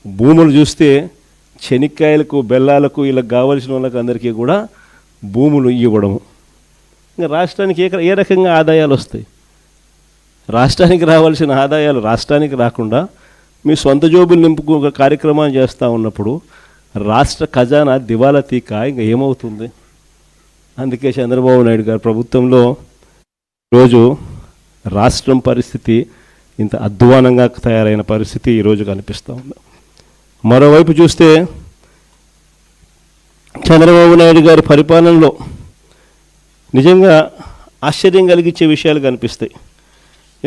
భూములు చూస్తే చెనిక్కాయలకు బెల్లాలకు ఇలా కావలసిన వాళ్ళకి అందరికీ కూడా భూములు ఇవ్వడము. ఇంకా రాష్ట్రానికి ఏ రకంగా ఆదాయాలు వస్తాయి? రాష్ట్రానికి రావాల్సిన ఆదాయాలు రాష్ట్రానికి రాకుండా మీ సొంత జోబులు నింపుకు కార్యక్రమాలు చేస్తూ ఉన్నప్పుడు రాష్ట్ర ఖజానా దివాలా తీక ఇంకా ఏమవుతుంది? అందుకే చంద్రబాబు నాయుడు గారు ప్రభుత్వంలో ఈరోజు రాష్ట్రం పరిస్థితి ఇంత అధ్వానంగా తయారైన పరిస్థితి ఈరోజు కనిపిస్తూ ఉంది. మరోవైపు చూస్తే చంద్రబాబు నాయుడు గారి పరిపాలనలో నిజంగా ఆశ్చర్యం కలిగించే విషయాలు కనిపిస్తాయి.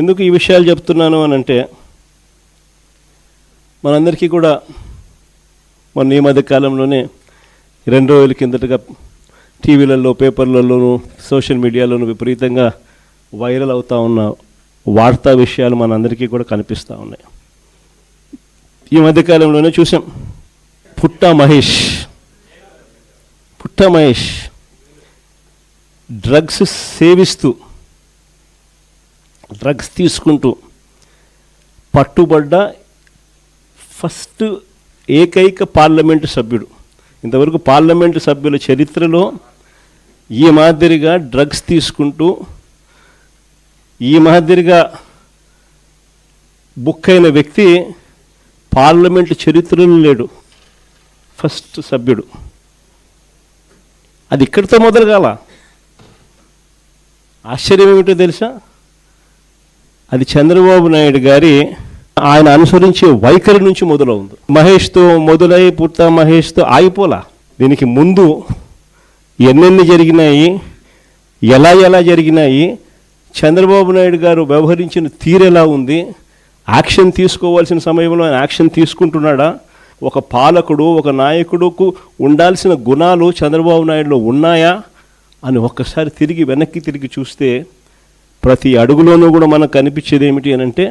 ఎందుకు ఈ విషయాలు చెప్తున్నాను అని అంటే, మనందరికీ కూడా మొన్న ఈ మధ్య కాలంలోనే 2 రోజుల కిందటగా టీవీలలో, పేపర్లలోనూ, సోషల్ మీడియాలోనూ విపరీతంగా వైరల్ అవుతూ ఉన్న వార్తా విషయాలు మనందరికీ కూడా కనిపిస్తూ ఉన్నాయి. ఈ మధ్యకాలంలోనే చూసాం, పుట్టా మహేష్ డ్రగ్స్ సేవిస్తూ, డ్రగ్స్ తీసుకుంటూ పట్టుబడ్డ ఫస్ట్ ఏకైక పార్లమెంటు సభ్యుడు. ఇంతవరకు పార్లమెంటు సభ్యుల చరిత్రలో ఈ మాదిరిగా డ్రగ్స్ తీసుకుంటూ ఈ మాదిరిగా బుక్ అయిన వ్యక్తి పార్లమెంటు చరిత్రలో లేడు. ఫస్ట్ సభ్యుడు. అది ఇక్కడితో మొదలు కాల. ఆశ్చర్యం ఏమిటో తెలుసా? అది చంద్రబాబు నాయుడు గారి ఆయన అనుసరించే వైఖరి నుంచి మొదలవుంది. మహేష్తో మొదలై పుట్టా మహేష్తో ఆగిపోలా. దీనికి ముందు ఎన్నెన్ని జరిగినాయి, ఎలా జరిగినాయి, చంద్రబాబు నాయుడు గారు వ్యవహరించిన తీరెలా ఉంది, యాక్షన్ తీసుకోవాల్సిన సమయంలో ఆయన యాక్షన్ తీసుకుంటున్నాడా, ఒక పాలకుడు, ఒక నాయకుడుకు ఉండాల్సిన గుణాలు చంద్రబాబు నాయుడులో ఉన్నాయా అని ఒక్కసారి వెనక్కి తిరిగి చూస్తే ప్రతి అడుగులోనూ కూడా మనకు కనిపించేది ఏమిటి అని అంటే,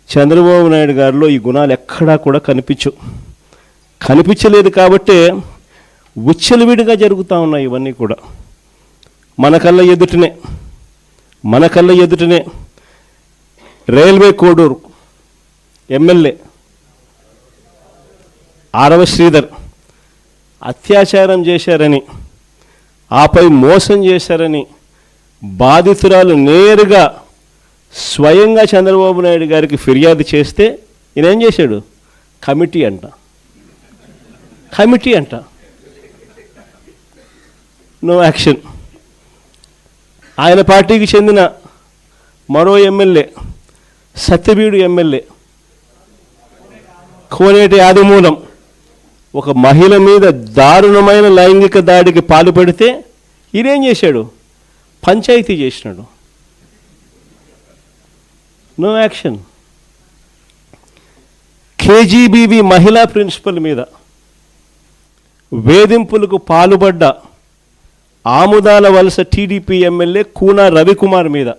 చంద్రబాబు నాయుడు గారిలో ఈ గుణాలు ఎక్కడా కూడా కనిపించలేదు. కాబట్టే విచ్చలవిడిగా జరుగుతూ ఉన్నాయి ఇవన్నీ కూడా. మన కళ్ళ ఎదుటనే రైల్వే కోడూరు ఎమ్మెల్యే ఆరవ శ్రీధర్ అత్యాచారం చేశారని, ఆపై మోసం చేశారని బాధితురాలు నేరుగా స్వయంగా చంద్రబాబు నాయుడు గారికి ఫిర్యాదు చేస్తే ఈయన ఏం చేశాడు? కమిటీ అంట. No action. ఆయన పార్టీకి చెందిన మరో ఎమ్మెల్యే, సత్యవీడు ఎమ్మెల్యే కోనేటి ఆదిమూలం ఒక మహిళ మీద దారుణమైన లైంగిక దాడికి పాల్పడితే ఈయనేం చేశాడు? పంచాయతీ చేసినాడు. No action. కేజీబీవీ మహిళా ప్రిన్సిపల్ మీద వేధింపులకు పాల్పడ్డ ఆముదాల వలస టీడీపీ ఎమ్మెల్యే కూనా రవికుమార్ మీద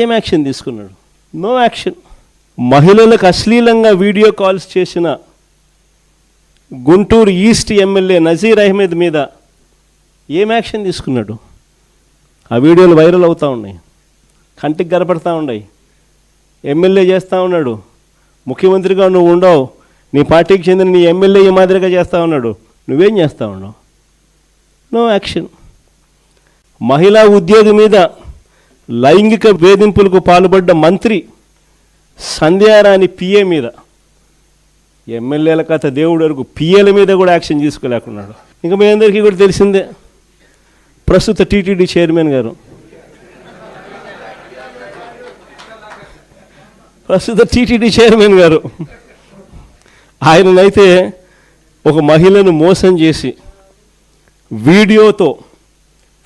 ఏం యాక్షన్ తీసుకున్నాడు? No action. మహిళలకు అశ్లీలంగా వీడియో కాల్స్ చేసిన గుంటూరు ఈస్ట్ ఎమ్మెల్యే నజీర్ అహ్మద్ మీద ఏం యాక్షన్ తీసుకున్నాడు? ఆ వీడియోలు వైరల్ అవుతూ ఉన్నాయి, కంటికి కనపడతా ఉన్నాయి. ఎమ్మెల్యే చేస్తూ ఉన్నాడు, ముఖ్యమంత్రిగా నువ్వు ఉండవు, నీ పార్టీకి చెందిన నీ ఎమ్మెల్యే ఈ మాదిరిగా చేస్తూ ఉన్నాడు, నువ్వేం చేస్తూ ఉన్నావు? No action. మహిళా ఉద్యోగి మీద లైంగిక వేధింపులకు పాల్పడ్డ మంత్రి సంధ్యారాణి పిఏ మీద, ఎమ్మెల్యేల కథ దేవుడు వరకు పిఏల మీద కూడా యాక్షన్ తీసుకోలేకున్నాడు. ఇంకా మీ అందరికీ కూడా తెలిసిందే, ప్రస్తుత టీటీడీ చైర్మన్ గారు, ఆయననైతే ఒక మహిళను మోసం చేసి వీడియోతో,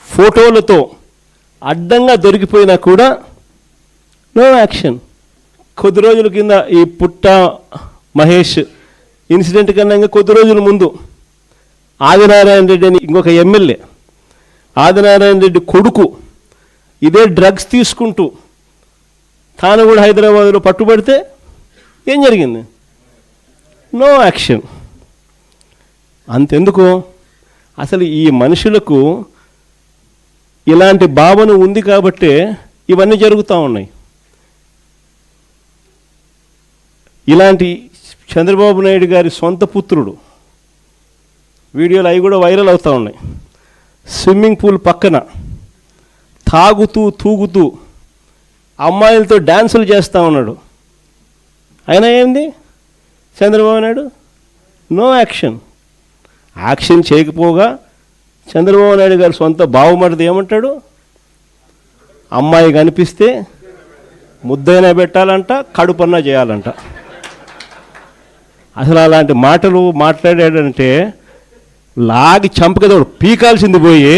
ఫోటోలతో అడ్డంగా దొరికిపోయినా కూడా నో యాక్షన్. కొద్ది రోజుల కింద ఈ పుట్టా మహేష్ ఇన్సిడెంట్ కన్నా ఇంకా కొద్ది రోజుల ముందు ఆదినారాయణ రెడ్డి అని ఇంకొక ఎమ్మెల్యే, ఆదినారాయణ రెడ్డి కొడుకు ఇదే డ్రగ్స్ తీసుకుంటూ తాను కూడా హైదరాబాద్లో పట్టుబడితే ఏం జరిగింది? No action. అంతెందుకు, అసలు ఈ మనుషులకు ఇలాంటి భావన ఉంది కాబట్టే ఇవన్నీ జరుగుతూ ఉన్నాయి. ఇలాంటి చంద్రబాబు నాయుడు గారి సొంత పుత్రుడు, వీడియోలు అవి కూడా వైరల్ అవుతూ ఉన్నాయి, స్విమ్మింగ్ పూల్ పక్కన తాగుతూ తూగుతూ అమ్మాయిలతో డ్యాన్సులు చేస్తూ ఉన్నాడు. అయినా ఏంది Chandrababu Naidu no action. Action చేయకపోగా చంద్రబాబు నాయుడు గారి సొంత బావమరిది ఏమంటాడు, అమ్మాయి కనిపిస్తే ముద్దైనా పెట్టాలంట, కడుపన్నా చేయాలంట. అసలు అలాంటి మాటలు మాట్లాడాడంటే లాగి చంపకదోడు పీకాల్సింది పోయి